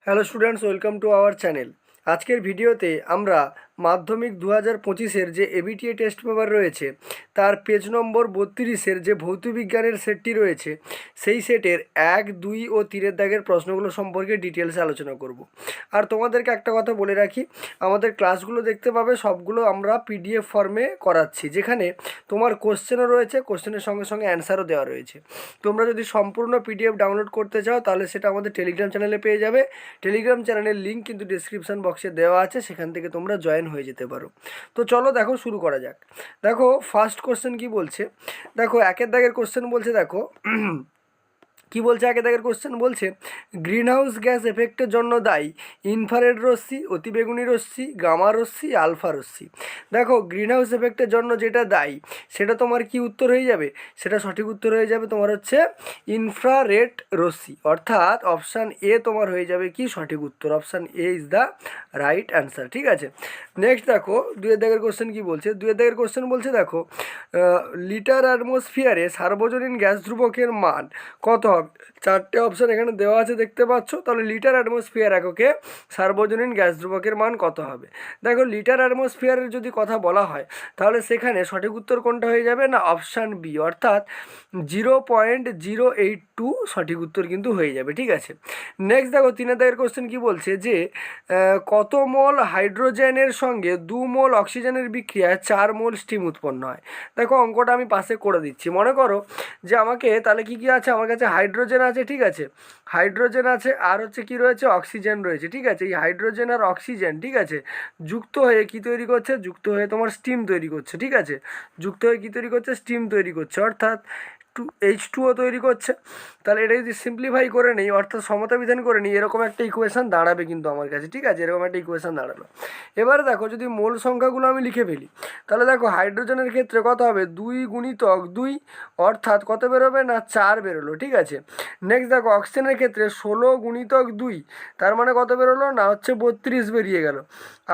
Hello students, welcome to our channel. আজকের ভিডিওতে আমরা মাধ্যমিক 2025-এর যে এবিটিএ টেস্ট পেপার রয়েছে তার পেজ নম্বর 32-এর যে ভৌতবিজ্ঞানের সেটটি রয়েছে সেই সেটের 1, 2 ও 3-এর দাগের প্রশ্নগুলো সম্পর্কে ডিটেলসে আলোচনা করব। আর তোমাদেরকে একটা কথা বলে রাখি, আমাদের ক্লাসগুলো দেখতে পাবে সবগুলো আমরা পিডিএফ ফর্মে করাচ্ছি, যেখানে তোমার কোশ্চেনও রয়েছে, কোশ্চেনের সঙ্গে সঙ্গে অ্যান্সারও দেওয়া রয়েছে। তোমরা যদি সম্পূর্ণ পিডিএফ ডাউনলোড করতে চাও তাহলে সেটা আমাদের টেলিগ্রাম চ্যানেলে পেয়ে যাবে। টেলিগ্রাম চ্যানেলের লিঙ্ক কিন্তু ডিসক্রিপশান বক্সে দেওয়া আছে, সেখান থেকে তোমরা জয়েন হয়ে যেতে পারো। তো চলো দেখো, শুরু করা যাক। দেখো ফার্স্ট কোশ্চেন কি বলছে, দেখো একের দাগের কোশ্চেন বলছে, দেখো কি বলছে। একের দাগের কোশ্চেন বলছে গ্রিনহাউস গ্যাস এফেক্টের জন্য দায়ী ইনফ্রারেড রশ্মি, অতিবেগুনি রশ্মি, গামা রশ্মি, আলফা রশ্মি। দেখো গ্রিনহাউস এফেক্টের জন্য যেটা দায়ী সেটা তোমার কি উত্তর হয়ে যাবে, সেটা সঠিক উত্তর হয়ে যাবে তোমার হচ্ছে ইনফ্রারেড রশ্মি, অর্থাৎ অপশান এ তোমার হয়ে যাবে কি সঠিক উত্তর। Option A is the right answer. ঠিক আছে, নেক্সট দেখো দুয়ের দাগের কোশ্চেন কি বলছে। দুয়ের দাগের কোশ্চেন বলছে দেখো লিটার অ্যাটমসফিয়ারে সার্বজনীন গ্যাস ধ্রুবকের মান কত হবে। চারটে অপশান এখানে দেওয়া আছে দেখতে পাচ্ছ। তাহলে লিটার অ্যাটমসফিয়ার এককে সার্বজনীন গ্যাস ধ্রুবকের মান কত হবে। দেখো লিটার অ্যাটমসফিয়ারের যদি কথা বলা হয় তাহলে সেখানে সঠিক উত্তর কোনটা হয়ে যাবে না, অপশান বি, অর্থাৎ 0.082 সঠিক উত্তর কিন্তু হয়ে যাবে। ঠিক আছে, নেক্সট দেখো তিনের দাগের কোশ্চেন কি বলছে যে কত মোল হাইড্রোজেনের সঙ্গে 2 মোল অক্সিজেনের বিক্রিয়ায় 4 মোল স্টিম উৎপন্ন হয়। দেখো অঙ্কটা আমি পাশে করে দিচ্ছি। মনে করো যে আমাকে তাহলে কি কি আছে, আমার কাছে হাইড্রোজেন আছে, ঠিক আছে, হাইড্রোজেন আছে, আর হচ্ছে কি রয়েছে, অক্সিজেন রয়েছে। ঠিক আছে, এই হাইড্রোজেন আর অক্সিজেন, ঠিক আছে, যুক্ত হয়ে কি তৈরি করছে, যুক্ত হয়ে তোমার স্টিম তৈরি করছে। ঠিক আছে, যুক্ত হয়ে কি তৈরি করছে, স্টিম তৈরি করছে, অর্থাৎ H2O তৈরি করছে। তাহলে এটা যদি সিম্পলিফাই করে নিই, অর্থাৎ সমতা বিধান করে নিই, এরকম একটা ইকুয়েশন দাঁড়াবে কিন্তু আমার কাছে। ঠিক আছে, এরকম একটা ইকুয়েশন দাঁড়ালো। এবারে দেখো যদি মোল সংখ্যাগুলো আমি লিখে ফেলি তাহলে দেখো হাইড্রোজেনের ক্ষেত্রে কত হবে, 2 গুণিতক 2, অর্থাৎ কত বেরোবে না 4 বেরোলো। ঠিক আছে, নেক্সট দেখো অক্সিজেনের ক্ষেত্রে 16 গুণিতক 2, তার মানে কত বেরোলো না হচ্ছে 32 বেরিয়ে গেল।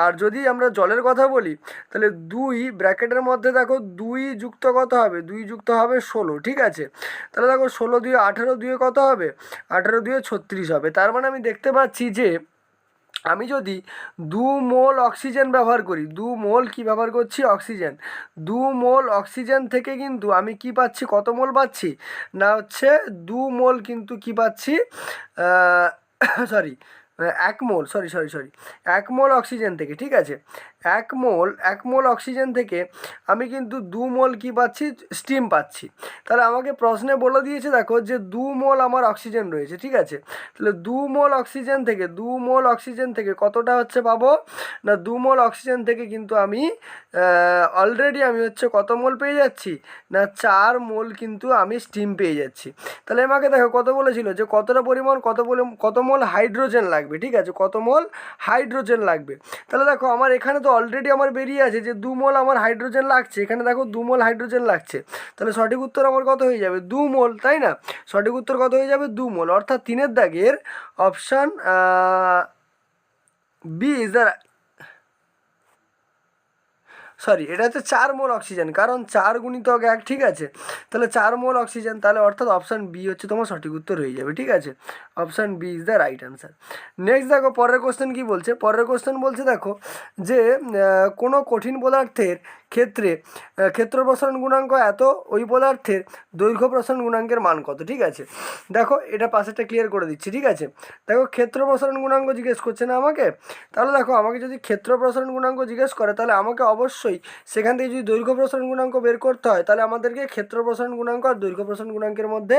আর যদি আমরা জলের কথা বলি তাহলে 2 ব্র্যাকেটের মধ্যে দেখো 2 যুক্ত কত হবে, 2 যুক্ত হবে 16। ঠিক আছে, তাহলে দেখো 16 2 18, 2 কত হবে, 18 2 36 হবে। তার মানে আমি দেখতে পাচ্ছি যে আমি যদি 2 মোল অক্সিজেন ব্যবহার করি, 2 মোল কি ব্যবহার করছি, অক্সিজেন, 2 মোল অক্সিজেন থেকে কিন্তু আমি কি পাচ্ছি, কত মোল পাচ্ছি না হচ্ছে 2 মোল কিন্তু কি পাচ্ছি, sorry 1 mole, sorry sorry sorry 1 mole oxygen থেকে। ঠিক আছে, 1 মোল অক্সিজেন থেকে আমি কিন্তু 2 মোল কি পাচ্ছি, স্টিম পাচ্ছি। তাহলে আমাকে প্রশ্নে বলে দিয়েছে দেখো যে 2 মোল আমার অক্সিজেন রয়েছে। ঠিক আছে, তাহলে 2 মোল অক্সিজেন থেকে, 2 মোল অক্সিজেন থেকে কতটা হচ্ছে পাবো না, 2 মোল অক্সিজেন থেকে কিন্তু আমি অলরেডি আমি হচ্ছে কত মোল পেয়ে যাচ্ছি না 4 মোল কিন্তু আমি স্টিম পেয়ে যাচ্ছি। তাহলে আমাকে দেখো কত বলেছিল যে কতটা পরিমাণ, কত মোল হাইড্রোজেন লাগবে। ঠিক আছে, কত মোল হাইড্রোজেন লাগবে। তাহলে দেখো আমার এখানে তো অলরেডি আমার বেরিয়ে আছে যে 2 মোল আমার হাইড্রোজেন লাগছে, এখানে দেখো 2 মোল হাইড্রোজেন লাগছে। তাহলে সঠিক উত্তর আমার কত হয়ে যাবে, 2 মোল, তাই না। সঠিক উত্তর কত হয়ে যাবে, 2 মোল, অর্থাৎ তিনের দাগের option B is the, sorry এটা হচ্ছে 4 মোল অক্সিজেন, কারণ 4 গুণিতক 1। ঠিক আছে, তাহলে 4 মোল অক্সিজেন, তাহলে অর্থাৎ অপশান বি হচ্ছে তোমার সঠিক উত্তর হয়ে যাবে। ঠিক আছে, option B is the right answer. Next দেখো পরের কোশ্চেন কি বলছে। পরের কোশ্চেন বলছে দেখো যে কোনো কঠিন পদার্থের ক্ষেত্রে ক্ষেত্র প্রসারণ গুণাঙ্ক এত, ওই পদার্থের দৈর্ঘ্য প্রসারণ গুণাঙ্কের মান কত। ঠিক আছে, দেখো এটা পাশেরটা ক্লিয়ার করে দিচ্ছি। ঠিক আছে, দেখো ক্ষেত্র প্রসারণ গুণাঙ্ক জিজ্ঞেস করছে না আমাকে, তাহলে দেখো আমাকে যদি ক্ষেত্র প্রসারণ গুণাঙ্ক জিজ্ঞেস করে তাহলে আমাকে অবশ্যই সেখান থেকে যদি দৈর্ঘ্য প্রসারণ গুণাঙ্ক বের করতে হয় তাহলে আমাদেরকে ক্ষেত্র প্রসারণ গুণাঙ্ক আর দৈর্ঘ্য প্রসারণ গুণাঙ্কের মধ্যে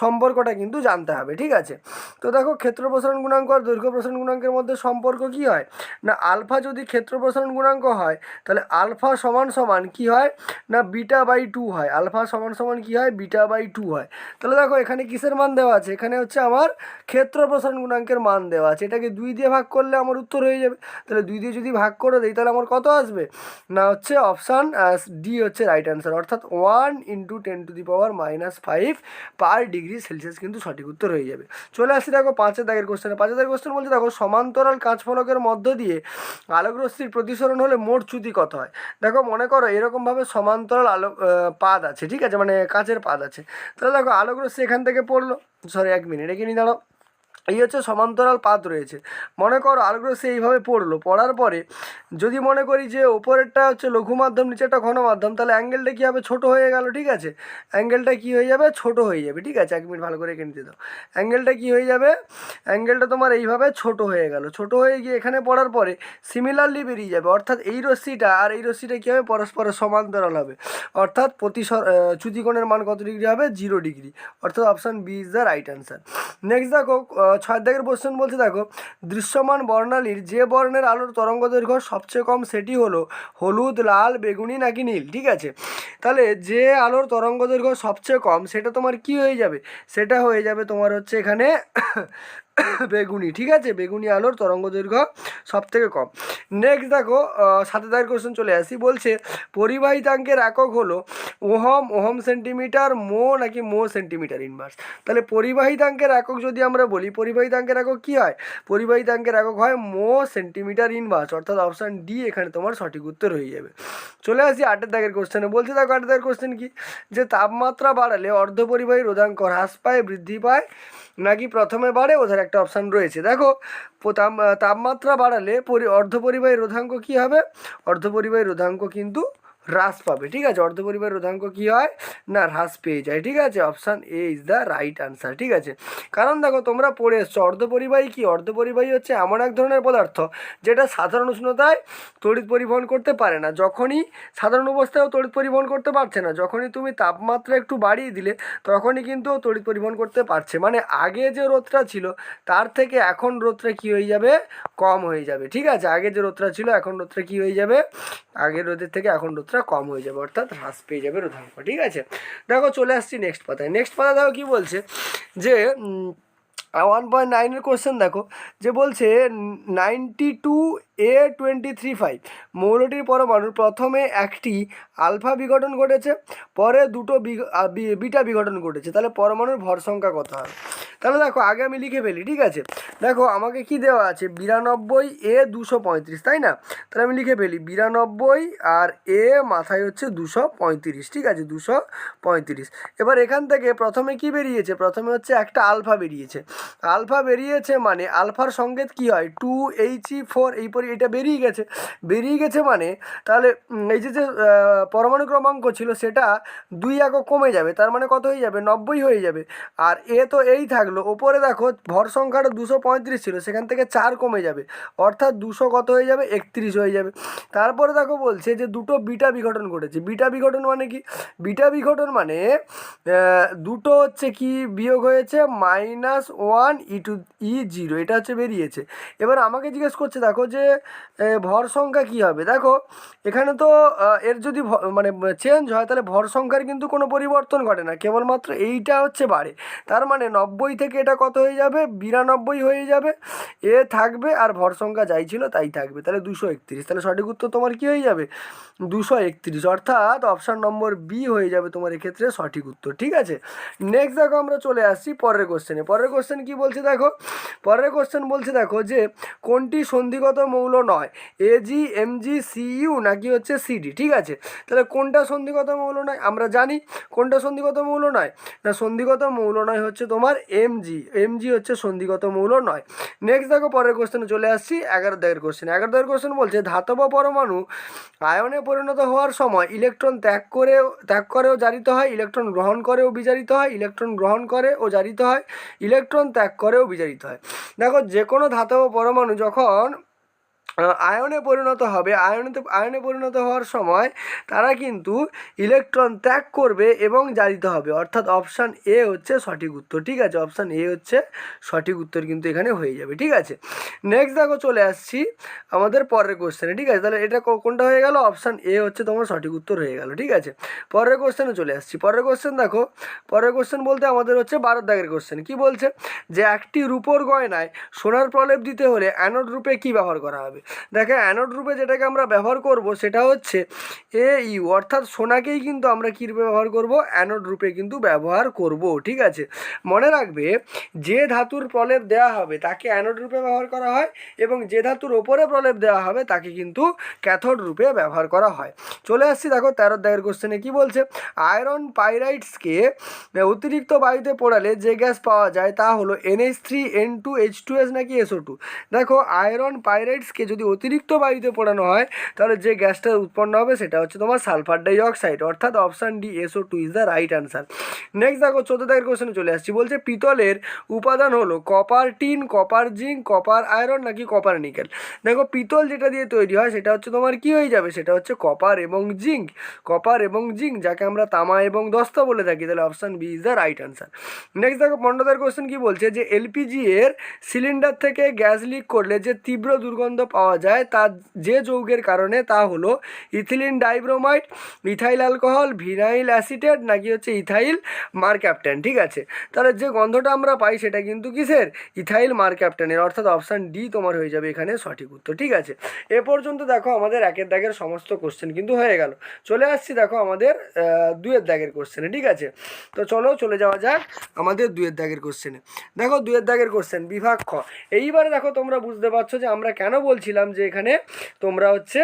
সম্পর্কটা কিন্তু জানতে হবে। ঠিক আছে, তো দেখো ক্ষেত্র প্রসারণ গুণাঙ্ক আর দৈর্ঘ্য প্রসারণ গুণাঙ্কের মধ্যে সম্পর্ক কি হয় না, আলফা যদি ক্ষেত্র প্রসারণ গুণাঙ্ক হয় তাহলে আলফা সমান সমান কি হয় না বিটা বাই 2 হয়। আলফা সমান সমান কি হয়, বিটা বাই 2 হয়। তাহলে দেখো এখানে কিসের মান দেওয়া আছে, এখানে হচ্ছে আমার ক্ষেত্র প্রসারণ গুণাঙ্কের মান দেওয়া আছে। এটাকে 2 দিয়ে ভাগ করলে আমার উত্তর হয়ে যাবে। তাহলে 2 দিয়ে যদি ভাগ করে দিই তাহলে আমার কত আসবে না হচ্ছে অপশান ডি হচ্ছে রাইট অ্যান্সার, অর্থাৎ 1 × 10⁻⁵ পার ডিগ্রি সেলসিয়াস কিন্তু সঠিক উত্তর হয়ে যাবে। চলে আসছি দেখো 5 দাগের কোশ্চেনে। 5 দাগের কোশ্চেন বলছে দেখো সমান্তরাল কাঁচ ফলকের মধ্য দিয়ে আলোক রশ্মির প্রতিসরণ হলে মোট চ্যুতি কত হয়। দেখো মনে করো এরকমভাবে সমান্তরাল আলোক পাত আছে। ঠিক আছে, মানে কাঁচের পাত আছে। তাহলে দেখো আলোক রশ্মি এখান থেকে পড়লো, সরি 1 মিনিট এখানে দাঁড়াও, এই হচ্ছে সমান্তরাল পাত রয়েছে। মনে করো আলোকরশ্মি এইভাবে পড়লো, পড়ার পরে যদি মনে করি যে ওপরেরটা হচ্ছে লঘু মাধ্যম, নিচেরটা ঘন মাধ্যম, তাহলে অ্যাঙ্গেলটা কী হবে, ছোটো হয়ে গেল, ঠিক আছে। অ্যাঙ্গেলটা কী হয়ে যাবে, ছোটো হয়ে যাবে, ঠিক আছে। 1 মিনিট ভালো করে এঁকে নিতে দাও। অ্যাঙ্গেলটা কী হয়ে যাবে, অ্যাঙ্গেলটা তোমার এইভাবে ছোটো হয়ে গেল, ছোটো হয়ে গিয়ে এখানে পড়ার পরে সিমিলারলি বেরিয়ে যাবে, অর্থাৎ এই রশ্মিটা আর এই রশ্মিটা কী হবে, পরস্পরের সমান্তরাল হবে, অর্থাৎ চ্যুতিকোণের মান কত ডিগ্রি হবে, 0 ডিগ্রি, অর্থাৎ option B is the right answer. Next দেখো 6 দাগের কোশ্চেন বলছে, দেখো দৃশ্যমান বর্ণালীর যে বর্ণের আলোর তরঙ্গ দৈর্ঘ্য সবচেয়ে কম সেটি হলো হলুদ, লাল, বেগুনি নাকি নীল, ঠিক আছে। তাহলে যে আলোর তরঙ্গ দৈর্ঘ্য সবচেয়ে কম সেটা তোমার কি হয়ে যাবে, সেটা হয়ে যাবে তোমার হচ্ছে এখানে বেগুনি, ঠিক আছে। বেগুনি আলোর তরঙ্গ দৈর্ঘ্য সব থেকে কম। নেক্সট দেখো 7 দাগের কোশ্চেন চলে আসি, বলছে পরিবাহিতাঙ্কের একক হলো ওহম, ওহম সেন্টিমিটার, মো নাকি মো সেন্টিমিটার ইনভার্স। তাহলে পরিবাহিতাঙ্কের একক যদি আমরা বলি, পরিবাহিতাঙ্কের একক কী হয়, পরিবাহিতাঙ্কের একক হয় মো সেন্টিমিটার ইনভার্স, অর্থাৎ অপশান ডি এখানে তোমার সঠিক উত্তর হয়ে যাবে। চলে আসি 8 দাগের কোশ্চেনে, বলছে দেখো 8 দাগের কোশ্চেন কি, যে তাপমাত্রা বাড়ালে অর্ধপরিবাহী রোধাঙ্ক হ্রাস পায়, বৃদ্ধি পায় নাকি প্রথমে বাড়ে, ওদের একটা অপশান রয়েছে। দেখো তাপমাত্রা বাড়ালে অর্ধপরিবাহী রোধাঙ্ক কী হবে, অর্ধপরিবাহী রোধাঙ্ক কিন্তু হ্রাস পাবে, ঠিক আছে। অর্ধপরিবাহী রোধাঙ্ক কী হয় না, হ্রাস পেয়ে যায়, ঠিক আছে। Option A is the right answer, ঠিক আছে। কারণ দেখো তোমরা পড়ে এসছো অর্ধপরিবাহী কি, অর্ধপরিবাহী হচ্ছে এমন এক ধরনের পদার্থ যেটা সাধারণ উষ্ণতায় তড়িৎ পরিবহন করতে পারে না। যখনই সাধারণ অবস্থায়ও তড়িৎ পরিবহন করতে পারছে না, যখনই তুমি তাপমাত্রা একটু বাড়িয়ে দিলে তখনই কিন্তু তড়িৎ পরিবহন করতে পারছে, মানে আগে যে রোধটা ছিল তার থেকে এখন রোধটা কী হয়ে যাবে, কম হয়ে যাবে, ঠিক আছে। আগে যে রোধটা ছিল এখন রোধটা কী হয়ে যাবে, আগের রোধের থেকে এখন রোধটা কম হয়ে যাবে, অর্থাৎ হ্রাস পেয়ে যাবে রোধাঙ্ক, ঠিক আছে। দেখো চলে আসছি নেক্সট পাতায়। নেক্সট পাতা দেখো কী বলছে, যে 1.9 কোশ্চেন দেখো, যে বলছে 92A23 মৌলটির পরমাণুর প্রথমে একটি আলফা বিঘটন ঘটেছে, পরে দুটো বিটা বিঘটন ঘটেছে, তাহলে পরমাণুর ভর সংখ্যা কত হবে। তাহলে দেখো আগে আমি লিখে ফেলি, ঠিক আছে। দেখো আমাকে কি দেওয়া আছে, 92A235, তাই না। তাহলে আমি লিখে ফেলি 92 আর এ মাথায় হচ্ছে 235, ঠিক আছে, 235। এবার এখান থেকে প্রথমে কি বেরিয়েছে, প্রথমে হচ্ছে একটা আলফা বেরিয়েছে, আলফা বেরিয়েছে মানে আলফার সংকেত কি হয় 2He4, এইপরে এটা বেরিয়ে গেছে মানে তাহলে এই যে পরমাণু ক্রমাঙ্ক ছিল সেটা 2 একক কমে যাবে, তার মানে কত হয়ে যাবে, 90 হয়ে যাবে। আর এ তো এই থাকলো, ওপরে দেখো ভর সংখ্যাটা 235 ছিল, সেখান থেকে 4 কমে যাবে, অর্থাৎ 200 কত হয়ে যাবে, 31 হয়ে যাবে। তারপরে দেখো বলছে যে দুটো বিটা বিঘটন ঘটেছে, বিটা বিঘটন মানে কি, বিটা বিঘটন মানে দুটো হচ্ছে কি বিয়োগ হয়েছে -1 এটা হচ্ছে বেরিয়েছে। এবার আমাকে জিজ্ঞেস করছে দেখো যে ভর সংখ্যা কী হবে। দেখো এখানে তো এর যদি মানে চেঞ্জ হয় তাহলে ভর সংখ্যার কিন্তু কোনো পরিবর্তন ঘটে না, কেবলমাত্র এইটা হচ্ছে বাড়ে, তার মানে 90 থেকে এটা কত হয়ে যাবে, 92 হয়ে যাবে, এ থাকবে আর ভর সংখ্যা যাই ছিল তাই থাকবে, তাহলে 231। তাহলে সঠিক উত্তর তোমার কী হয়ে যাবে, 231, অর্থাৎ অপশান নম্বর বি হয়ে যাবে তোমার এক্ষেত্রে সঠিক উত্তর, ঠিক আছে। নেক্সট দেখো আমরা চলে আসছি পরের কোশ্চেনে। পরের কোশ্চেন কি বলছে দেখো, পরের কোশ্চেন বলছে দেখো যে কোনটি সন্ধিগত মৌল নয়, এজি, এমজি, সিইউ নাকি হচ্ছে সিডি, ঠিক আছে। তাহলে কোনটা সন্ধিগত মৌল নয়, আমরা জানি কোনটা সন্ধিগত মৌল নয়, না সন্ধিগত মৌল নয় হচ্ছে তোমার এমজি, এমজি হচ্ছে সন্ধিগত মৌল নয়। নেক্সট দেখো পরের কোশ্চেনে চলে আসছি 11 দাগের কোশ্চেন। 11 দাগের কোশ্চেন বলছে ধাতব পরমাণু আয়নে পরিণত হওয়ার সময় ইলেকট্রন ত্যাগ করেও জারিত হয়, ইলেকট্রন গ্রহণ করেও বিজারিত হয়, ইলেকট্রন গ্রহণ করে ও জারিত হয়, ইলেকট্রন ত্যাগ করেও বিজারিত হয়। দেখো যে কোনো ধাতব পরমাণু যখন আয়নে পরিণত হবে, আয়নে পরিণত হওয়ার সময় তারা কিন্তু ইলেকট্রন ত্যাগ করবে এবং জারিত হবে, অর্থাৎ অপশান এ হচ্ছে সঠিক উত্তর, ঠিক আছে। অপশান এ হচ্ছে সঠিক উত্তর কিন্তু এখানে হয়ে যাবে, ঠিক আছে। নেক্সট দেখো চলে আসছি আমাদের পরের কোশ্চেনে, ঠিক আছে। তাহলে এটা কোনটা হয়ে গেল, অপশান এ হচ্ছে তোমার সঠিক উত্তর হয়ে গেল, ঠিক আছে। পরের কোশ্চেনে চলে আসছি। পরের কোশ্চেন দেখো, পরের কোশ্চেন বলতে আমাদের হচ্ছে 12 দাগের কোশ্চেন। কি বলছে, যে একটি রূপোর গয়নায় সোনার প্রলেপ দিতে হলে অ্যানোড রূপে কী ব্যবহার করা হবে। দেখো অ্যানোড রূপে যেটাকে আমরা ব্যবহার করব সেটা হচ্ছে AU, অর্থাৎ সোনাকেই কিন্তু আমরা কী রূপে ব্যবহার করব, অ্যানোড রূপে কিন্তু ব্যবহার করব। ঠিক আছে, মনে রাখবে যে ধাতুর প্রলেপ দেওয়া হবে তাকে অ্যানোড রূপে ব্যবহার করা হয় এবং যে ধাতুর ওপরে প্রলেপ দেওয়া হবে তাকে কিন্তু ক্যাথোড রূপে ব্যবহার করা হয়। চলে আসছি দেখো 13 দাগের কোশ্চেনে কি বলছে, আয়রন পাইরাইটসকে অতিরিক্ত বায়ুতে পোড়ালে যে গ্যাস পাওয়া যায় তা হলো NH3N2H2S নাকি SO2। দেখো আয়রন পাইরাইটসকে যদি অতিরিক্ত বায়ুতে পোড়ানো হয় তাহলে যে গ্যাসটা উৎপন্ন হবে সেটা হচ্ছে তোমার সালফার ডাইঅক্সাইড, অর্থাৎ option D SO2 is the right answer. Next দেখো 14 দাগের কোশ্চেনে চলে আসছি, বলছে পিতলের উপাদান হলো copper tin, copper zinc, copper iron নাকি কপার নিকেল। দেখো পিতল যেটা দিয়ে তৈরি হয় সেটা হচ্ছে তোমার কি হয়ে যাবে, সেটা হচ্ছে কপার এবং জিঙ্ক, কপার এবং জিঙ্ক, যাকে আমরা তামা এবং দস্তা বলে থাকি। তাহলে option B is the right answer. Next দেখো 15 দাগের কোশ্চেন কি বলছে, যে এলপিজি এর সিলিন্ডার থেকে গ্যাস লিক করলে যে তীব্র দুর্গন্ধ পাওয়া যায় তা যে যৌগের কারণে তা হলো ethylene dibromide, ethyl alcohol, vinyl acetate নাকি হচ্ছে ইথাইল মারক্যাপটেন। ঠিক আছে, তাহলে যে গন্ধটা আমরা পাই সেটা কিন্তু কিসের, ইথাইল মারক্যাপটেনের, অর্থাৎ অপশান ডি তোমার হয়ে যাবে এখানে সঠিক উত্তর। ঠিক আছে, এ পর্যন্ত দেখো আমাদের 1 দাগের সমস্ত কোশ্চেন কিন্তু হয়ে গেল। চলে আসছি দেখো আমাদের 2 দাগের কোশ্চেনে। ঠিক আছে, তো চলো চলে যাওয়া যাক আমাদের 2 দাগের কোশ্চেনে। দেখো 2 দাগের কোশ্চেন বিভাগ খ। এইবারে দেখো তোমরা বুঝতে পারছো যে আমরা কেন বলছিলাম যে এখানে তোমরা হচ্ছে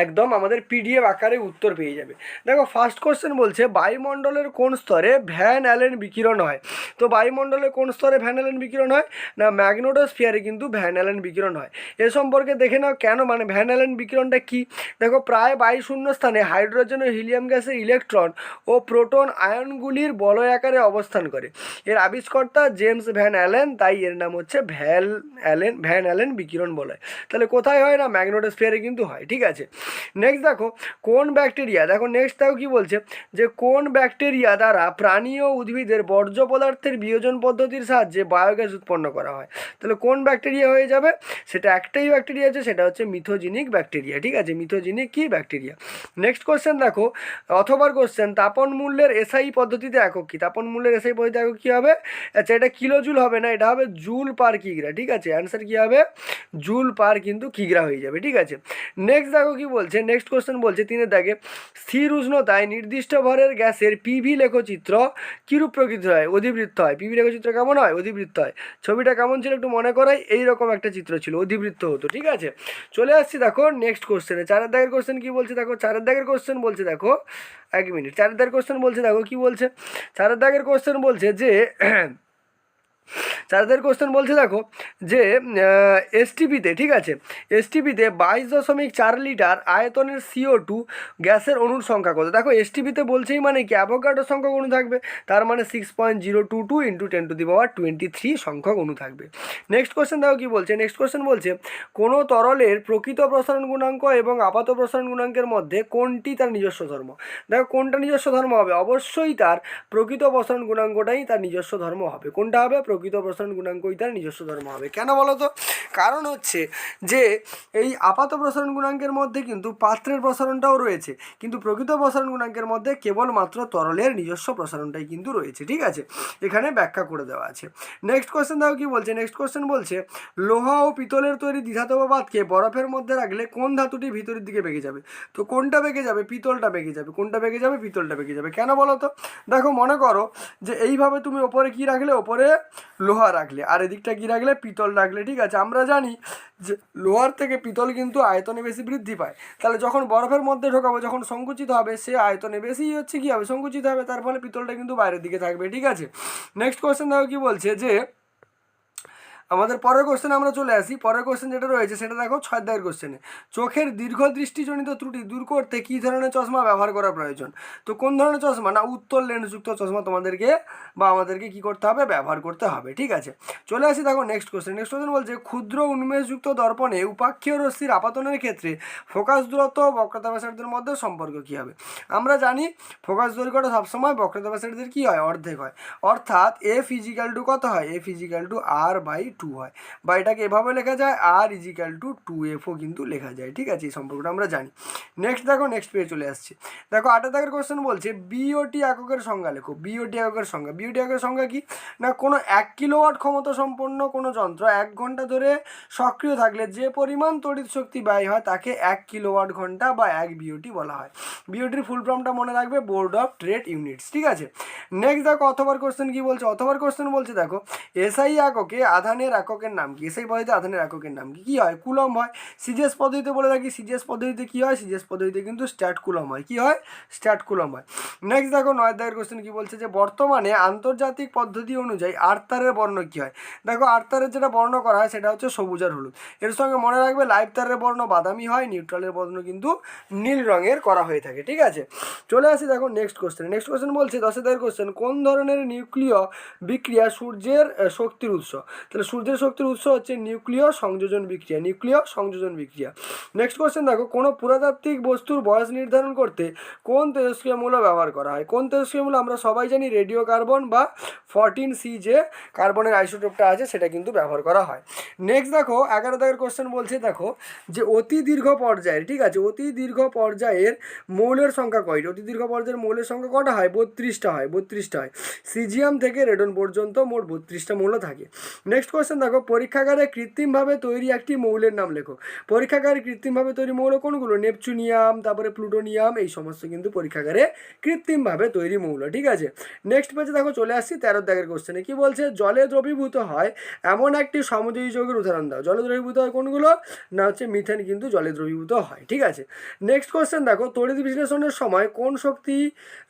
একদম আমাদের পিডিএফ আকারে উত্তর পেয়ে যাবে। দেখো ফার্স্ট কোশ্চেন বলছে বায়ুমণ্ডলের কোন স্তরে ভ্যান অ্যালেন বিকিরণ হয়। তো বায়ুমণ্ডলের কোন স্তরে ভ্যান অ্যালেন বিকিরণ হয় না, ম্যাগনেটোস্ফিয়ারে কিন্তু ভ্যান অ্যালেন বিকিরণ হয়। এ সম্পর্কে দেখে নাও কেন, মানে ভ্যান অ্যালেন বিকিরণটা কি। দেখো প্রায় বায়ুশূন্য স্থানে হাইড্রোজেন ও হিলিয়াম গ্যাসের ইলেকট্রন ও প্রোটন আয়নগুলির বলয় আকারে অবস্থান করে। এর আবিষ্কর্তা জেমস ভ্যান অ্যালেন, তাই এর নাম হচ্ছে ভ্যান অ্যালেন বিকিরণ বলয়। তাহলে কোথায় হয় না, ম্যাগনেটোস্ফিয়ারে কিন্তু হয়। ঠিক আছে, নেক্সট দেখো কোন ব্যাকটেরিয়া, দেখো নেক্সট দেখো কি বলছে, যে কোন ব্যাকটেরিয়া দ্বারা প্রাণী ও উদ্ভিদের বর্জ্য পদার্থের বিয়োজন পদ্ধতির সাহায্যে বায়োগ্যাস উৎপন্ন করা হয়। তাহলে কোন ব্যাকটেরিয়া হয়ে যাবে, সেটা একটাই ব্যাকটেরিয়া আছে, সেটা হচ্ছে মিথোজেনিক ব্যাকটেরিয়া। ঠিক আছে, মিথোজেনিক কি ব্যাকটেরিয়া। নেক্সট কোশ্চেন দেখো অথবার কোশ্চেন, তাপন মূল্যের এসআই পদ্ধতিতে একক কি। তাপন মূল্যের এসআই পদ্ধতিতে একক কী হবে, আচ্ছা এটা কিলোজুল হবে না, এটা হবে জুল পার কিগ্রা। ঠিক আছে, অ্যান্সার কী হবে, জুল পার কিন্তু কিগ্রা হয়ে যাবে। ঠিক আছে, নেক্সট দেখো কি বলছে, নেক্সট কোশ্চেন বলছে 3 দাগে, স্থির উষ্ণতায় নির্দিষ্ট ভরের গ্যাসের পিভি লেখচিত্র কিরূপ প্রকৃতি হয়, অধিবৃত্ত হয়। পিভি লেখচিত্র কেমন হয়, অধিবৃত্ত হয়। ছবিটা কেমন ছিল একটু মনে করাই, এইরকম একটা চিত্র ছিল, অধিবৃত্ত হতো। ঠিক আছে, চলে আসছি দেখো নেক্সট কোশ্চেনে। 4 দাগের কোশ্চেন কি বলছে দেখো, 4 দাগের কোশ্চেন বলছে দেখো 1 মিনিট, 4 দাগের কোশ্চেন বলছে দেখো কি বলছে, 4 দাগের কোশ্চেন বলছে যে 4 দাগের কোশ্চেন বলছে দেখো যে এসটিপিতে, ঠিক আছে, এসটিপিতে 22.4 লিটার আয়তনের CO2 গ্যাসের অণুর সংখ্যা কত। দেখো এসটিপিতে বলছেই মানে কি, অ্যাভোগাড্রো সংখ্যক অণু থাকবে, তার মানে 6.022 × 10⁻23 সংখ্যক অণু থাকবে। নেক্সট কোশ্চেন দেখো কি বলছে, নেক্সট কোশ্চেন বলছে কোনো তরলের প্রকৃত প্রসারণ গুণাঙ্ক এবং আপাত প্রসারণ গুণাঙ্কের মধ্যে কোনটি তার নিজস্ব ধর্ম। দেখো কোনটা নিজস্ব ধর্ম হবে, অবশ্যই তার প্রকৃত প্রসারণ গুণাঙ্কটাই তার নিজস্ব ধর্ম হবে। কোনটা হবে, প্রকৃত প্রসারণ গুণাঙ্কই তার নিজস্ব ধর্ম হবে। কেন বলো তো, কারণ হচ্ছে যে এই আপাত প্রসারণ গুণাঙ্কের মধ্যে কিন্তু পাত্রের প্রসারণটাও রয়েছে, কিন্তু প্রকৃত প্রসারণ গুণাঙ্কের মধ্যে কেবলমাত্র তরলের নিজস্ব প্রসারণটাই কিন্তু রয়েছে। ঠিক আছে, এখানে ব্যাখ্যা করে দেওয়া আছে। নেক্সট কোশ্চেন দেখো কি বলছে, নেক্সট কোশ্চেন বলছে লোহা ও পিতলের তৈরি দ্বিধাতব পাতকে বরফের মধ্যে রাখলে কোন ধাতুটি ভিতরের দিকে বেঁকে যাবে। তো কোনটা বেঁকে যাবে, পিতলটা বেঁকে যাবে। কোনটা বেঁকে যাবে, পিতলটা বেঁকে যাবে। কেন বলো তো, দেখো মনে করো যে এইভাবে তুমি ওপরে কি রাখলে, ওপরে লোহা রাখলে, আর এদিকটা কি রাখলে, পিতল রাখলে। ঠিক আছে, আমরা জানি যে লোহার থেকে পিতল কিন্তু আয়তনে বেশি বৃদ্ধি পায়। তাহলে যখন বরফের মধ্যে ঢোকাবো, যখন সংকুচিত হবে, সে আয়তনে বেশি হচ্ছে কী হবে, সংকুচিত হবে, তার ফলে পিতলটা কিন্তু বাইরের দিকে থাকবে। ঠিক আছে, নেক্সট কোশ্চেন দেখো কি বলছে, যে আমাদের পরের কোশ্চেনে আমরা চলে আসি। পরের কোশ্চেন যেটা রয়েছে সেটা দেখো 6 দাগের কোশ্চেনে, চোখের দীর্ঘ দৃষ্টিজনিত ত্রুটি দূর করতে কী ধরনের চশমা ব্যবহার করা প্রয়োজন। তো কোন ধরনের চশমা না, উত্তল লেন্সযুক্ত চশমা তোমাদেরকে বা আমাদেরকে কী করতে হবে, ব্যবহার করতে হবে। ঠিক আছে, চলে আসি দেখো নেক্সট কোশ্চেন। নেক্সট কোশ্চেন বলছে ক্ষুদ্র উন্মেষযুক্ত দর্পণে উপাক্ষীয় রশ্মির আপাতনের ক্ষেত্রে ফোকাস দূরত্ব ও বক্রতা ব্যাসার্ধের মধ্যে সম্পর্ক কী হবে। আমরা জানি ফোকাস দৈর্ঘ্যটা সবসময় বক্রতা ব্যাসার্ধের কী হয়, অর্ধেক হয়, অর্থাৎ F = কত হয়, F = R/2 2 হয়, বা এটাকে এভাবে লেখা যায় R=2F কিন্তু লেখা যায়। ঠিক আছে, এই সম্পর্কটা আমরা জানি। নেক্সট দেখো, নেক্সট পেজে চলে আসছি। দেখো 8 দাগের কোশ্চেন বলছে বিওটি এককের সংজ্ঞা লেখো। বিওটি এককের সংজ্ঞা, বিওটি এককের সংজ্ঞা কি না, কোনো 1 কিলোওয়াট ক্ষমতা সম্পন্ন কোনো যন্ত্র 1 ঘন্টা ধরে সক্রিয় থাকলে যে পরিমাণ তড়িৎ শক্তি ব্যয় হয় তাকে 1 কিলোওয়াট ঘন্টা বা 1 বিওটি বলা হয়। বিওটির ফুল ফর্মটা মনে রাখবে, বোর্ড অফ ট্রেড ইউনিটস। ঠিক আছে, নেক্সট দেখো অথবার কোশ্চেন কি বলছে। অথবার কোশ্চেন বলছে দেখো এসআই এককে আধানের এককের নাম কি। এসআই পদ্ধতিতে আধানের এককের নাম কি হয়, কুলম্ব হয়। সিজিএস পদ্ধতিতে বলে রাখি, সিজিএস পদ্ধতিতে কি হয়, সিজিএস পদ্ধতিতে কিন্তু স্ট্যাট কুলম্ব হয়। কি হয়, স্ট্যাট কুলম্ব হয়। নেক্সট দেখো 9 দাগের কোশ্চেন কি বলছে যে বর্তমানে আন্তর্জাতিক পদ্ধতি অনুযায়ী আর্তারের বর্ণ কি হয়। দেখো আর্তারের যেটা বর্ণ করা হয় সেটা হচ্ছে সবুজ আর হলুদ। এর সঙ্গে মনে রাখবে লাইভ তারের বর্ণ বাদামি হয়, নিউট্রালের বর্ণ কিন্তু নীল রঙের করা হয়ে থাকে। ঠিক আছে, চলে আসি দেখো নেক্সট কোশ্চেন। নেক্সট কোশ্চেন বলছে 10 দাগের কোশ্চেন, কোন ধরনের নিউক্লিয় বিক্রিয়া সূর্যের শক্তির উৎস। তাহলে সূর্যের শক্তির উৎস হচ্ছে নিউক্লিয় সংযোজন বিক্রিয়া, নিউক্লিয় সংযোজন বিক্রিয়া। নেক্সট কোশ্চেন দেখো কোনো পুরাতাত্ত্বিক বস্তুর বয়স নির্ধারণ করতে কোন তেজস্ক্রিয় মৌল ব্যবহার করা হয়। কোন তেজস্ক্রিয় মৌল, আমরা সবাই জানি রেডিও কার্বন বা 14C যে কার্বনের আইসোটোপটা আছে সেটা কিন্তু ব্যবহার করা হয়। নেক্সট দেখো 11 দাগের কোশ্চেন বলছে দেখো যে অতি দীর্ঘ পর্যায়ের, ঠিক আছে, অতি দীর্ঘ পর্যায়ের মৌলের সংখ্যা কয়টি। অতি দীর্ঘ পর্যায়ের মৌলের সংখ্যা কটা হয়, 32টা হয়, 32টা হয়। সিজিয়াম থেকে রেডন পর্যন্ত মোট 32টা মৌল থাকে। নেক্সট কোশ্চেন দেখো পরীক্ষাগারে কৃত্রিমভাবে তৈরি একটি মৌলের নাম লেখো। পরীক্ষাগারে কৃত্রিমভাবে তৈরি মৌল কোনগুলো, নেপচুনিয়াম, তারপরে প্লুটোনিয়াম, এই সমস্ত কিন্তু পরীক্ষাগারে কৃত্রিমভাবে তৈরি মৌল। ঠিক আছে, নেক্সট পেজে দেখো চলে আসছি 13 দাগের কোশ্চেনে কি বলছে, জলে দ্রবীভূত হয় এমন একটি সমযোজী যৌগের উদাহরণ দাও। জলে দ্রবীভূত হয় কোনগুলো না, হচ্ছে মিথেন কিন্তু জলে দ্রবীভূত হয়। ঠিক আছে, নেক্সট কোশ্চেন দেখো তড়িৎ বিশ্লেষণের সময় কোন শক্তি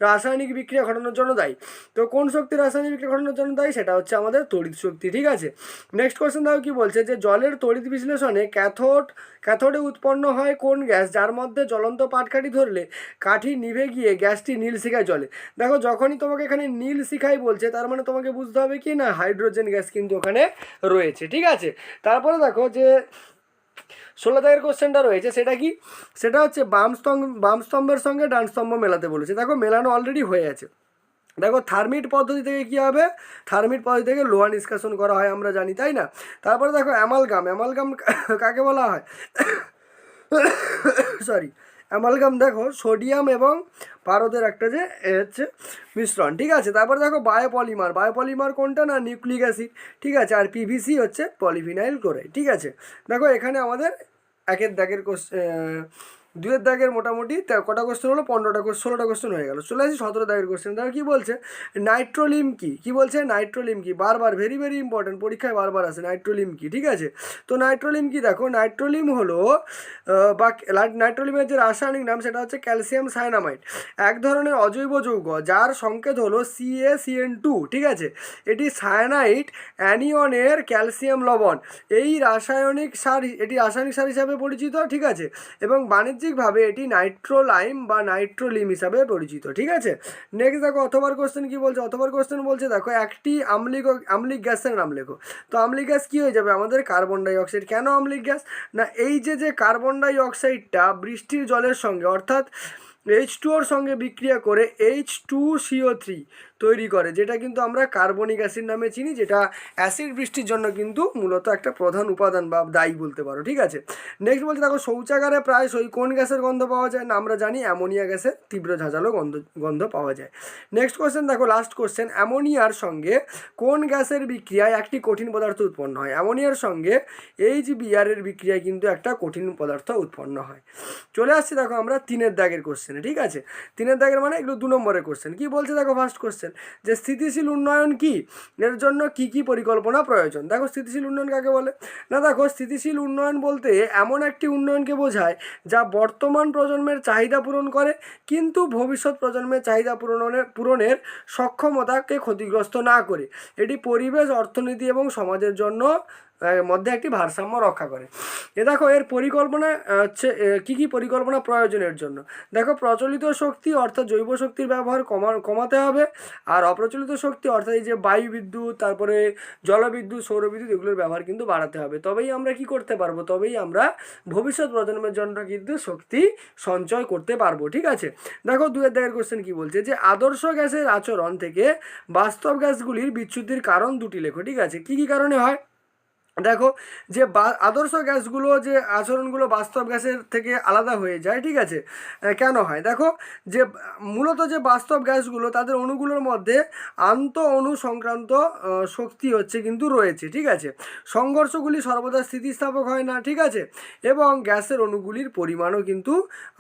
রাসায়নিক বিক্রিয়া ঘটানোর জন্য দায়ী। তো কোন শক্তি রাসায়নিক বিক্রিয়া ঘটানোর জন্য দায়ী, সেটা হচ্ছে আমাদের তড়িৎ শক্তি। ঠিক আছে, নেক্সট কোশ্চেন দেখো কি বলছে যে জলের তড়িৎ বিশ্লেষণে ক্যাথোডে উৎপন্ন হয় কোন গ্যাস যার মধ্যে জ্বলন্ত পাটকাঠি ধরলে কাঠি নিভে গিয়ে গ্যাসটি নীল শিখায় জ্বলে। দেখো যখনই তোমাকে এখানে নীল শিখাই বলছে তার মানে তোমাকে বুঝতে হবে কি না, হাইড্রোজেন গ্যাস কিন্তু ওখানে রয়েছে। ঠিক আছে, তারপরে দেখো যে 16 দাগের কোশ্চেনটা রয়েছে সেটা কি, সেটা হচ্ছে বাম স্তম্ভের সঙ্গে ডান স্তম্ভ মেলাতে বলেছে। দেখো মেলানো অলরেডি হয়ে আছে। দেখো থার্মিট পদ্ধতি থেকে কী হবে, থার্মিট পদ্ধতি থেকে লোহা নিষ্কাশন করা হয় আমরা জানি, তাই না। তারপরে দেখো অ্যামালগাম, অ্যামালগাম কাকে বলা হয় সরি, অ্যামালগাম দেখো সোডিয়াম এবং পারদের একটা যে হচ্ছে মিশ্রণ। ঠিক আছে, তারপরে দেখো বায়োপলিমার, বায়োপলিমার কোনটা না, নিউক্লিক অ্যাসিড। ঠিক আছে, আর পিভিসি হচ্ছে পলিফিনাইল ক্লোরাইড। ঠিক আছে, দেখো এখানে আমাদের 1 দাগের কোশ্চেন, 2 দাগের মোটামুটি কটা কোশ্চেন হলো, 16টা কোশ্চেন হয়ে গেল। চলে আসি 17 দাগের কোশ্চেন। দেখো কী বলছে, নাইট্রোলিম কি, কী বলছে নাইট্রোলিম কি, বারবার ভেরি ভেরি ইম্পর্টেন্ট, পরীক্ষায় বারবার আসে নাইট্রোলিম কি। ঠিক আছে, তো নাইট্রোলিম কি, দেখো নাইট্রোলিম হলো বা নাইট্রোলিমের যে রাসায়নিক নাম সেটা হচ্ছে ক্যালসিয়াম সায়ানামাইড, এক ধরনের অজৈব যৌগ যার সংকেত হলো CaCN2। ঠিক আছে, এটি সায়ানাইড অ্যানিয়নের ক্যালসিয়াম লবণ, এই রাসায়নিক সার, এটি রাসায়নিক সার হিসাবে পরিচিত। ঠিক আছে, এবং বাণিজ্যিকভাবে এটি নাইট্রোলাইম বা নাইট্রোলিম হিসাবে পরিচিত। ঠিক আছে, নেক্সট দেখো অথবার কোশ্চেন কি বলছে। অথবার কোশ্চেন বলছে দেখো একটি আম্লিক গ্যাসের নাম লেখো। তো আম্লিক গ্যাস কী হয়ে যাবে আমাদের, কার্বন ডাই অক্সাইড। কেন আম্লিক গ্যাস না, এই যে কার্বন ডাই অক্সাইডটা বৃষ্টির জলের সঙ্গে অর্থাৎ H2ওর সঙ্গে বিক্রিয়া করে H2CO3 তৈরি করে, যেটা কিন্তু আমরা কার্বনিক অ্যাসিড নামে চিনি, যেটা অ্যাসিড বৃষ্টির জন্য কিন্তু মূলত একটা প্রধান উপাদান বা দায়ী বলতে পারো। ঠিক আছে, নেক্সট বলছে দেখো শৌচাগারে প্রায়শই কোন গ্যাসের গন্ধ পাওয়া যায় না, আমরা জানি অ্যামোনিয়া গ্যাসের তীব্র ঝাঁঝালো গন্ধ পাওয়া যায়। নেক্সট কোশ্চেন দেখো লাস্ট কোশ্চেন, অ্যামোনিয়ার সঙ্গে কোন গ্যাসের বিক্রিয়ায় একটি কঠিন পদার্থ উৎপন্ন হয়। অ্যামোনিয়ার সঙ্গে HBr এর বিক্রিয়ায় কিন্তু একটা কঠিন পদার্থ উৎপন্ন হয়। চলে আসছি দেখো আমরা 3 দাগের কোশ্চেনে। ঠিক আছে, 3 দাগের মানে এগুলো 2 নম্বরের কোশ্চেন। কি বলছে দেখো ফার্স্ট কোশ্চেন যে স্থিতিশীল উন্নয়ন কি, এর জন্য কি কি পরিকল্পনা প্রয়োজন। দেখো স্থিতিশীল উন্নয়ন কাকে বলে না, দেখো স্থিতিশীল উন্নয়ন বলতে এমন একটি উন্নয়নকে বোঝায় যা বর্তমান প্রজন্মের চাহিদা পূরণ করে কিন্তু ভবিষ্যৎ প্রজন্মের চাহিদা পূরণের সক্ষমতাকে ক্ষতিগ্রস্ত না করে। এটি পরিবেশ, অর্থনীতি এবং সমাজের জন্য মধ্যে একটি ভারসাম্য রক্ষা করে। দেখো এর পরিকল্পনা হচ্ছে কী কী পরিকল্পনা প্রয়োজনের জন্য। দেখো প্রচলিত শক্তি অর্থাৎ জৈব শক্তির ব্যবহার কমাতে হবে, আর অপ্রচলিত শক্তি অর্থাৎ এই যে বায়ু বিদ্যুৎ, তারপরে জলবিদ্যুৎ, সৌরবিদ্যুৎ, এগুলোর ব্যবহার কিন্তু বাড়াতে হবে। তবেই আমরা কি করতে পারবো, তবেই আমরা ভবিষ্যৎ প্রজন্মের জন্য কিন্তু শক্তি সঞ্চয় করতে পারবো। ঠিক আছে, দেখো 2 দাগের কোশ্চেন কি বলছে যে আদর্শ গ্যাসের আচরণ থেকে বাস্তব গ্যাসগুলির বিচ্যুতির কারণ 2টি লেখো। ঠিক আছে, কী কী কারণে হয় দেখো যে আদর্শ গ্যাসগুলো যে আচরণগুলো বাস্তব গ্যাসের থেকে আলাদা হয়ে যায়, ঠিক আছে। কেন হয় দেখো, যে মূলত যে বাস্তব গ্যাসগুলো তাদের অণুগুলোর মধ্যে আন্ত অণু সংক্রান্ত শক্তি হচ্ছে কিন্তু রয়েছে, ঠিক আছে। সংঘর্ষগুলি সর্বদা স্থিতিস্থাপক হয় না, ঠিক আছে, এবং গ্যাসের অণুগুলির পরিমাণও কিন্তু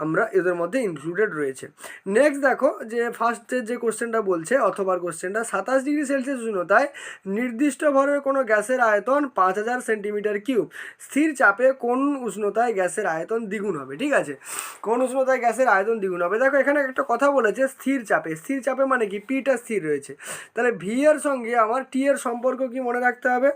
আমরা এদের মধ্যে ইনক্লুডেড রয়েছে। নেক্সট দেখো যে ফার্স্টের যে কোশ্চেনটা বলছে অথবার কোশ্চেনটা, 27 ডিগ্রি সেলসিয়াস উষ্ণতায় নির্দিষ্ট ভরের কোনো গ্যাসের আয়তন 5000 সেন্টিমিটার কিউব, স্থির চাপে কোন উষ্ণতায় গ্যাসের আয়তন দ্বিগুণ হবে, ঠিক আছে। কোন উষ্ণতায় গ্যাসের আয়তন দ্বিগুণ হবে, দেখো এখানে একটা কথা বলেছে স্থির চাপে। স্থির চাপে মানে কি, পিটা স্থির রয়েছে, তাহলে ভি এর সঙ্গে আমার টি এর সম্পর্ক কি মনে রাখতে হবে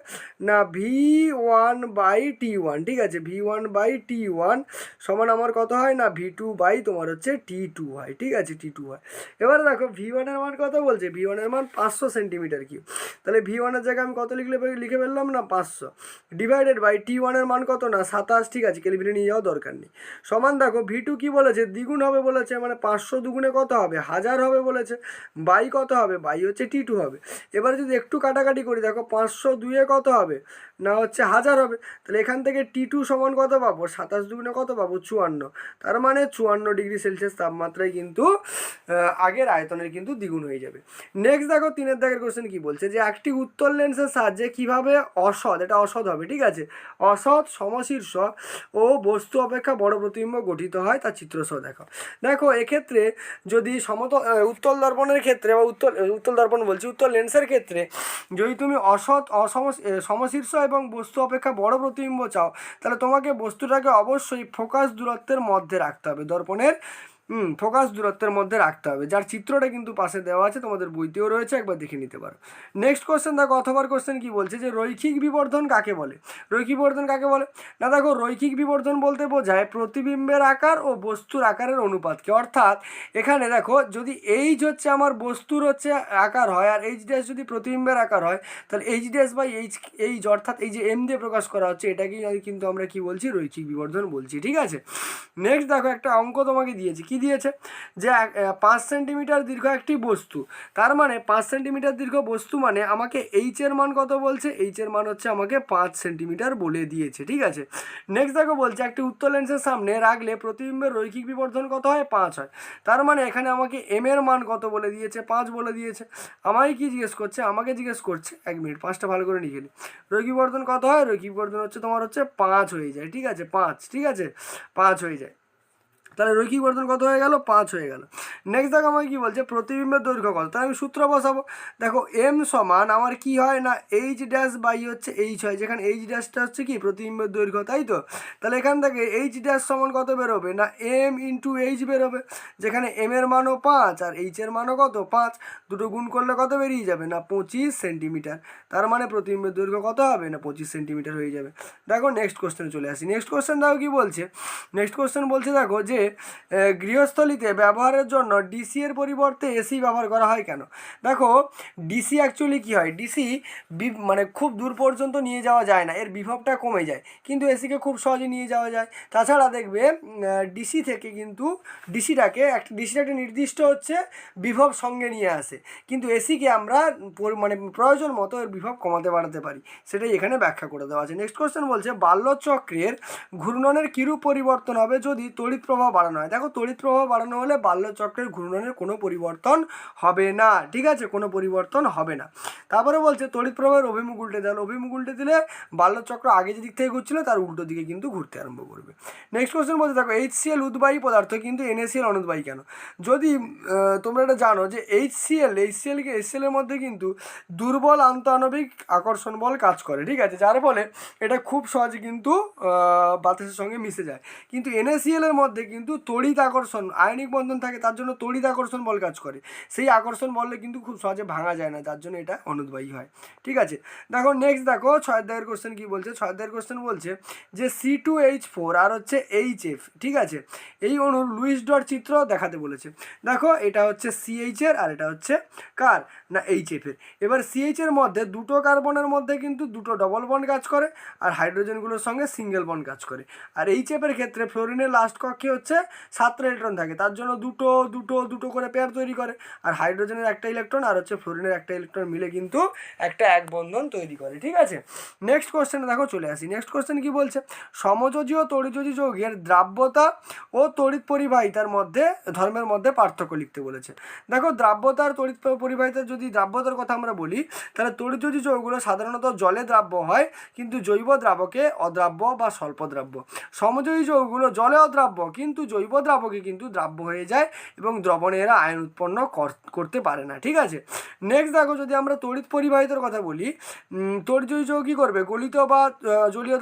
না, V1/T1, ঠিক আছে। V1/T1 সমান আমার কত হয় না, V2 বাই তোমার হচ্ছে T2 হয়, ঠিক আছে, T2 হয়। এবারে দেখো V1 এর মান কত বলছে, V1 এর মান 500 সেন্টিমিটার কিউব, তাহলে V1 এর জায়গায় আমি কত লিখে ফেললাম না 500, ডিভাইডেড বাই T1 এর মান কত না 27, ঠিক আছে, কেলভিনে নিয়ে যাওয়ার দরকার নেই। সমান দেখো V2 কি বলেছে, দ্বিগুণ হবে বলেছে, মানে 500 দুগুণে কত হবে, 1000 হবে বলেছে, বাই কত হবে, বাই হচ্ছে T2 হবে। এবারে যদি একটু কাটাকাটি করি, দেখো 500 দুয়ে কত হবে না হচ্ছে 1000 হবে, তাহলে এখান থেকে T2 সমান কত পাবো, 27 দুগুণে কত পাবো 54, তার মানে 54 ডিগ্রি সেলসিয়াস তাপমাত্রায় কিন্তু আগের আয়তনের কিন্তু দ্বিগুণ হয়ে যাবে। নেক্সট দেখো 3 দাগের কোশ্চেন কি বলছে, যে একটি উত্তল লেন্সের সাহায্যে কিভাবে অসৎ, এটা অসৎ হবে, ঠিক আছে, অসৎ সমশীর্ষ ও বস্তু অপেক্ষা বড় প্রতিবিম্ব গঠিত হয় তার চিত্র সহ দেখো। দেখো এক্ষেত্রে যদি উত্তল দর্পণের ক্ষেত্রে বা উত্তল দর্পণ বলছি, উত্তল লেন্সের ক্ষেত্রে যদি তুমি অসৎ সমশীর্ষ এবং বস্তু অপেক্ষা বড় প্রতিবিম্ব চাও, তাহলে তোমাকে বস্তুটাকে অবশ্যই ফোকাস দূরত্বের মধ্যে রাখতে হবে, দর্পণের ফোকাস দূরত্বের মধ্যে রাখতে হবে, যার চিত্রটা কিন্তু পাশে দেওয়া আছে, তোমাদের বইতেও রয়েছে, একবার দেখে নিতে পারো। নেক্সট কোশ্চেন দেখো অথবার কোশ্চেন কি বলছে, যে রৈখিক বিবর্ধন কাকে বলে। রৈখিক বিবর্ধন কাকে বলে না, দেখো রৈখিক বিবর্ধন বলতে বোঝায় প্রতিবিম্বের আকার ও বস্তুর আকারের অনুপাতকে, অর্থাৎ এখানে দেখো যদি এইচ হচ্ছে আমার বস্তুর হচ্ছে আকার হয় আর এইচ ড্যাশ যদি প্রতিবিম্বের আকার হয়, তাহলে এইচ ড্যাশ বাই এইচ অর্থাৎ এই যে এম দিয়ে প্রকাশ করা হচ্ছে, এটাকেই কিন্তু আমরা কি বলছি, রৈখিক বিবর্ধন বলছি, ঠিক আছে। নেক্সট দেখো একটা অঙ্ক তোমাকে দিয়েছি, কি দিয়েছে, যে 5 সেন্টিমিটার দীর্ঘ একটি বস্তু, তার মানে 5 সেন্টিমিটার দীর্ঘ বস্তু মানে আমাকে এইচ এর মান কত বলছে, এইচ এর মান হচ্ছে আমাকে 5 সেন্টিমিটার বলে দিয়েছে, ঠিক আছে। নেক্সট দেখো বলছে একটি উত্তল লেন্সের সামনে রাখলে প্রতিবিম্বের রৈখিক বিবর্ধন কত হয়, 5 হয়, তার মানে এখানে আমাকে এম এর মান কত বলে দিয়েছে, 5 বলে দিয়েছে। আমাকে কি জিজ্ঞেস করছে, আমাকে জিজ্ঞেস করছে 1 মিনিট 5টা ভালো করে লিখে নিই, রৈখিক বিবর্ধন কত হয়, রৈখিক বিবর্ধন হচ্ছে তোমার হচ্ছে 5 হয়ে যায়, ঠিক আছে, 5, ঠিক আছে, 5 হয়ে যায়, তাহলে রৈখিক বর্ধন কত হয়ে গেল, 5 হয়ে গেল। নেক্সট দেখো আমাকে কি বলছে, প্রতিবিম্বের দৈর্ঘ্য কত, তাহলে আমি সূত্র বসাবো। দেখো এম সমান আমার কি হয় না, এইচ ড্যাশ বাই হচ্ছে এইচ হয়, যেখানে এইচ ড্যাশটা হচ্ছে কি প্রতিবিম্বের দৈর্ঘ্য, তাই তো। তাহলে এখান থেকে এইচ ড্যাশ সমান কত বেরোবে না, এম ইন্টু এইচ বেরোবে, যেখানে এম এর মানও 5 আর এইচ এর মানও কত 5, দুটো গুণ করলে কত বেরিয়ে যাবে না 25 সেন্টিমিটার, তার মানে প্রতিবিম্বের দৈর্ঘ্য কত হবে না 25 সেন্টিমিটার হয়ে যাবে। দেখো নেক্সট কোশ্চেনে চলে আসি। নেক্সট কোশ্চেন দেখো কি বলছে, নেক্সট কোশ্চেন বলছে দেখো যে গৃহস্থলিতে ব্যবহারের জন্য ডিসি এর পরিবর্তে এসি ব্যবহার করা হয় কেন। দেখো ডিসি অ্যাকচুয়ালি কী হয়, ডিসি মানে খুব দূর পর্যন্ত নিয়ে যাওয়া যায় না, এর বিভবটা কমে যায়, কিন্তু এসিকে খুব সহজে নিয়ে যাওয়া যায়। তাছাড়া দেখবে ডিসি থেকে কিন্তু ডিসিটাকে একটা নির্দিষ্ট হচ্ছে বিভব সঙ্গে নিয়ে আসে, কিন্তু এসিকে আমরা মানে প্রয়োজন মতো এর বিভব কমাতে বাড়াতে পারি, সেটাই এখানে ব্যাখ্যা করে দেওয়া আছে। নেক্সট কোশ্চেন বলছে বাল্যচক্রের ঘূর্ণনের কিরূপ পরিবর্তন হবে যদি তড়িৎ প্রবাহ বাড়ানো হয়। দেখো তড়িৎ প্রবাহ বাড়ানো হলে বাল্যচক্রের ঘূর্ণনের কোনো পরিবর্তন হবে না, ঠিক আছে, কোনো পরিবর্তন হবে না। তারপরে বলছে তড়িৎ প্রবাহের অভিমুখ উল্টে দেন, অভিমুখ উল্টে দিলে বাল্যচক্র আগে যে দিক থেকে ঘুরছিল তার উল্টো দিকে কিন্তু ঘুরতে আরম্ভ করবে। নেক্সট কোশ্চেন বলছে দেখো HCl উদ্বায়ী পদার্থ কিন্তু NaCl অনুদ্বায়ী কেন। যদি তোমরা এটা জানো যে HCl এর মধ্যে কিন্তু দুর্বল আন্তঃআণবিক আকর্ষণ বল কাজ করে, ঠিক আছে, যার ফলে এটা খুব সহজে কিন্তু বাতাসের সঙ্গে মিশে যায়, কিন্তু NaCl এর মধ্যে কিন্তু তড়িৎ আকর্ষণ আয়নিক বন্ধন থাকে, তার জন্য তড়িৎ আকর্ষণ বল কাজ করে, সেই আকর্ষণ বললে কিন্তু খুব সহজে ভাঙা যায় না, যার জন্য এটা অনুদ্বায়ী হয়, ঠিক আছে। দেখো নেক্সট দেখো 6 অধ্যায়ের কোশ্চেন কি বলছে, 6 অধ্যায়ের কোশ্চেন বলছে যে C2H4 আর হচ্ছে HF, ঠিক আছে, এই অণুর লুইস ডট চিত্র দেখাতে বলেছে। দেখো এটা হচ্ছে CH এর আর এটা হচ্ছে কার না HF এর। এবার CH এর মধ্যে দুটো কার্বনের মধ্যে কিন্তু দুটো ডবল বন্ড কাজ করে আর হাইড্রোজেনগুলোর সঙ্গে সিঙ্গেল বন্ড কাজ করে, আর HF এর ক্ষেত্রে ফ্লোরিনের লাস্ট কক্ষে হচ্ছে হচ্ছে 7টা ইলেকট্রন থাকে, তার জন্য দুটো দুটো দুটো করে পেয়ার তৈরি করে। আর হাইড্রোজেনের একটা ইলেকট্রন আর হচ্ছে ফ্লোরিনের একটা ইলেকট্রন মিলে কিন্তু একটা এক বন্ধন তৈরি করে, ঠিক আছে। নেক্সট কোশ্চেনে দেখো চলে আসি। নেক্সট কোশ্চেন কি বলছে, সমযোজী ও তড়িৎযোজী যৌগের দ্রাব্যতা ও তড়িৎ পরিবাহিতার মধ্যে ধর্মের মধ্যে পার্থক্য লিখতে বলেছে। দেখো দ্রাব্যতা আর তড়িৎ পরিবাহিতার যদি দ্রাব্যতার কথা আমরা বলি, তাহলে তড়িৎযোজী যৌগগুলো সাধারণত জলে দ্রাব্য হয়, কিন্তু জৈব দ্রাবকে অদ্রাব্য বা স্বল্প দ্রাব্য। সমযোজী যৌগগুলো জলে অদ্রাব্য, কিন্তু জৈব দ্রাবকে কিন্তু দ্রাব্য হয়ে যায় এবং দ্রবণে এরা আয়ন উৎপন্ন করতে পারে না, ঠিক আছে। নেক্সট দেখো যদি আমরা তড়িৎ পরিবাহিতার কথা বলি, তড়িৎযোজী যৌগ কী করবে, গলিত বা জলীয়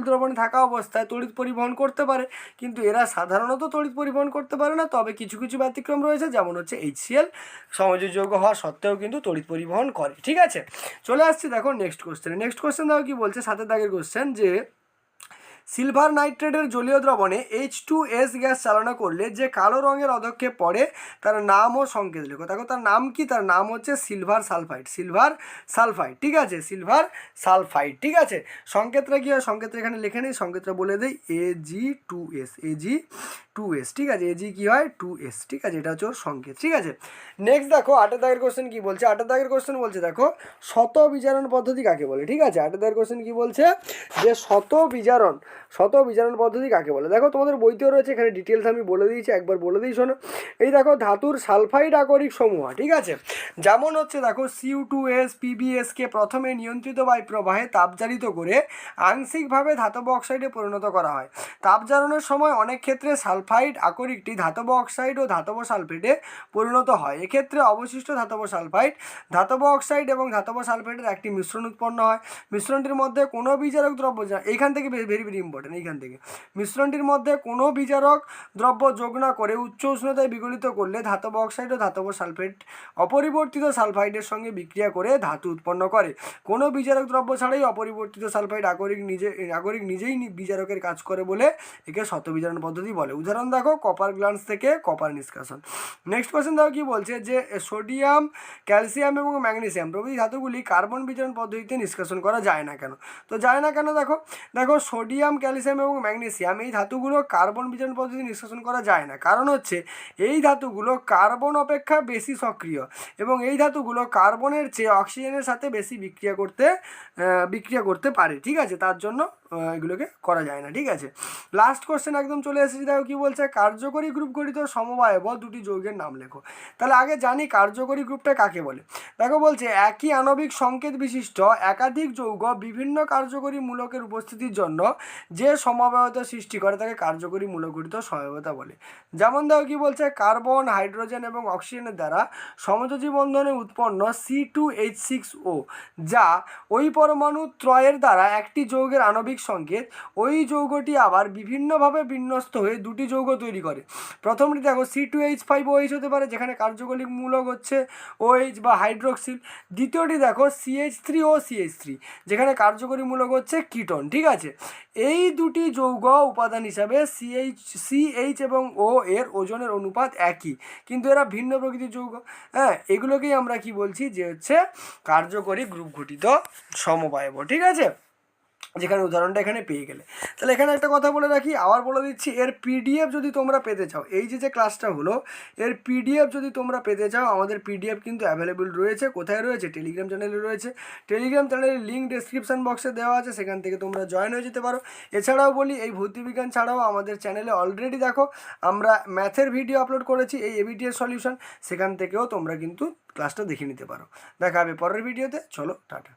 দ্রবণে থাকা অবস্থায় তড়িৎ পরিবহন করতে পারে, কিন্তু এরা সাধারণত তড়িৎ পরিবহন করতে পারে না। তবে কিছু কিছু ব্যতিক্রম রয়েছে, যেমন হচ্ছে HCl সমযোজী যৌগ হওয়া সত্ত্বেও কিন্তু তড়িৎ পরিবহন করে, ঠিক আছে। চলে আসছি দেখো নেক্সট কোশ্চেনে। নেক্সট কোশ্চেন দেখো কি বলছে, 7 দাগের কোশ্চেন, যে সিলভার নাইট্রেটের জলীয় দ্রবণে H2S গ্যাস চালনা করলে যে কালো রঙের অধক্ষেপ পড়ে তার নাম ও সংকেত লেখো। দেখো তার নাম কি, তার নাম হচ্ছে সিলভার সালফাইড, সিলভার সালফাইড, ঠিক আছে, সিলভার সালফাইড, ঠিক আছে। সংকেতটা কী হয়, সংকেতটা এখানে লেখে নেই, সংকেতটা বলে দেই Ag2S, Ag2S, ঠিক আছে, Ag কী হয় 2S, ঠিক আছে, এটা হচ্ছে ওর সংকেত, ঠিক আছে। নেক্সট দেখো 8 দাগের কোশ্চেন কি বলছে, 8 দাগের কোশ্চেন বলছে দেখো শত বিজারণ পদ্ধতি কাকে বলে, ঠিক আছে। 8 দাগের কোশ্চেন কি বলছে, যে শত বিজারণ পদ্ধতি কাকে বলে। দেখো তোমাদের বইতেও রয়েছে, এখানে ডিটেলস আমি বলে দিয়েছি, একবার বলে দিই শোনো। এই দেখো ধাতুর সালফাইড আকরিক সমূহ, ঠিক আছে, যেমন হচ্ছে দেখো Cu2S PbSকে প্রথমে নিয়ন্ত্রিত বায়ু প্রবাহে তাপজারিত করে আংশিকভাবে ধাতব অক্সাইডে পরিণত করা হয়। তাপজারণের সময় অনেক ক্ষেত্রে সালফাইড আকরিকটি ধাতব অক্সাইড ও ধাতব সালফেটে পরিণত হয়। এক্ষেত্রে অবশিষ্ট ধাতব সালফাইড, ধাতব অক্সাইড এবং ধাতব সালফেটের একটি মিশ্রণ উৎপন্ন হয়। মিশ্রণটির মধ্যে কোনো বিজারক দ্রব্য, এইখান থেকে ভেরি ভেরি ইম্পর্টেন্ট, এইখান থেকে মিশ্রণটির মধ্যে কোনো বিজারক দ্রব্য যোগ না করে উচ্চ উষ্ণতায় বিগলিত করলে ধাতব অক্সাইড ও ধাতব সালফেট অপরিবর্তিত সালফাইডের সঙ্গে বিক্রিয়া করে ধাতু উৎপন্ন করে। কোনো বিজারক দ্রব্য ছাড়াই অপরিবর্তিত সালফাইড আকরিক নিজেই বিজারকের কাজ করে বলে একে শতবিজারণ পদ্ধতি বলে। উদাহরণ দেখো কপার গ্লান্স থেকে কপার নিষ্কাশন। নেক্সট কোয়েশ্চেন দেখো কি বলছে, যে সোডিয়াম, ক্যালসিয়াম এবং ম্যাগনেসিয়াম প্রভৃতি ধাতুগুলি কার্বন বিজারণ পদ্ধতিতে নিষ্কাশন করা যায় না কেন। তো যায় না কেন, দেখো সোডিয়াম, ক্যালসিয়াম এবং ম্যাগনেসিয়াম এই ধাতুগুলো কার্বন বিজারণ পদ্ধতি নিষ্কাশন করা যায় না, কারণ হচ্ছে এই ধাতুগুলো কার্বন অপেক্ষা বেশি সক্রিয় এবং এই ধাতুগুলো কার্বনের চেয়ে অক্সিজেনের সাথে বেশি বিক্রিয়া করতে পারে, ঠিক আছে, তার জন্য এগুলোকে করা যায় না, ঠিক আছে। লাস্ট কোশ্চেন একদম চলে এসেছি, দেখো কি বলছে, কার্যকরী গ্রুপ গঠিত সমবায়ব দুটি যৌগের নাম লেখো। তাহলে আগে জানি কার্যকরী গ্রুপটা কাকে বলে। দেখো বলছে একই আণবিক সংকেত বিশিষ্ট একাধিক যৌগ বিভিন্ন কার্যকরী মূলকের উপস্থিতির জন্য যে সমবায়তা সৃষ্টি করে তাকে কার্যকরী মূলক গঠিত সমবায়তা বলে। যেমন দেখো কি বলছে, কার্বন, হাইড্রোজেন এবং অক্সিজেনের দ্বারা সমযোজী বন্ধনে উৎপন্ন C2H6O, যা ওই পরমাণু ত্রয়ের দ্বারা একটি যৌগের আণবিক সংকেত, ওই যৌগটি আবার বিভিন্নভাবে বিন্যস্ত হয়ে দুটি যৌগ তৈরি করে। প্রথমটি দেখো C2H5OH হতে পারে, যেখানে কার্যকরী মূলক হচ্ছে OH বা হাইড্রোক্সিল। দ্বিতীয়টি দেখো CH3OCH3, যেখানে কার্যকরী মূলক হচ্ছে কিটোন, ঠিক আছে। এই দুটি যৌগ উপাদান হিসাবে CH এবং O এর ওজনের অনুপাত একই, কিন্তু এরা ভিন্ন প্রকৃতির যৌগ। হ্যাঁ, এগুলোকেই আমরা কি বলছি, যে হচ্ছে কার্যকরী গ্রুপ গঠিত সমবায়ব, ঠিক আছে, যেখানে উদাহরণটা এখানে পেয়ে গেলে। তাহলে এখানে একটা কথা বলে রাখি, আবার বলে দিচ্ছি, এর PDF যদি তোমরা পেতে চাও, এই যে ক্লাসটা হলো এর PDF যদি তোমরা পেতে চাও, আমাদের PDF কিন্তু অ্যাভেলেবেল রয়েছে। কোথায় রয়েছে? টেলিগ্রাম চ্যানেলে রয়েছে। টেলিগ্রাম চ্যানেলের লিঙ্ক ডেসক্রিপশন বক্সে দেওয়া আছে, সেখান থেকে তোমরা জয়েন হয়ে যেতে পারো। এছাড়াও বলি, এই ভৌতবিজ্ঞান ছাড়াও আমাদের চ্যানেলে অলরেডি দেখো আমরা ম্যাথের ভিডিও আপলোড করেছি, এই ABTS সলিউশন, সেখান থেকেও তোমরা কিন্তু ক্লাসটা দেখে নিতে পারো। দেখা হবে পরের ভিডিওতে, চলো টাটা।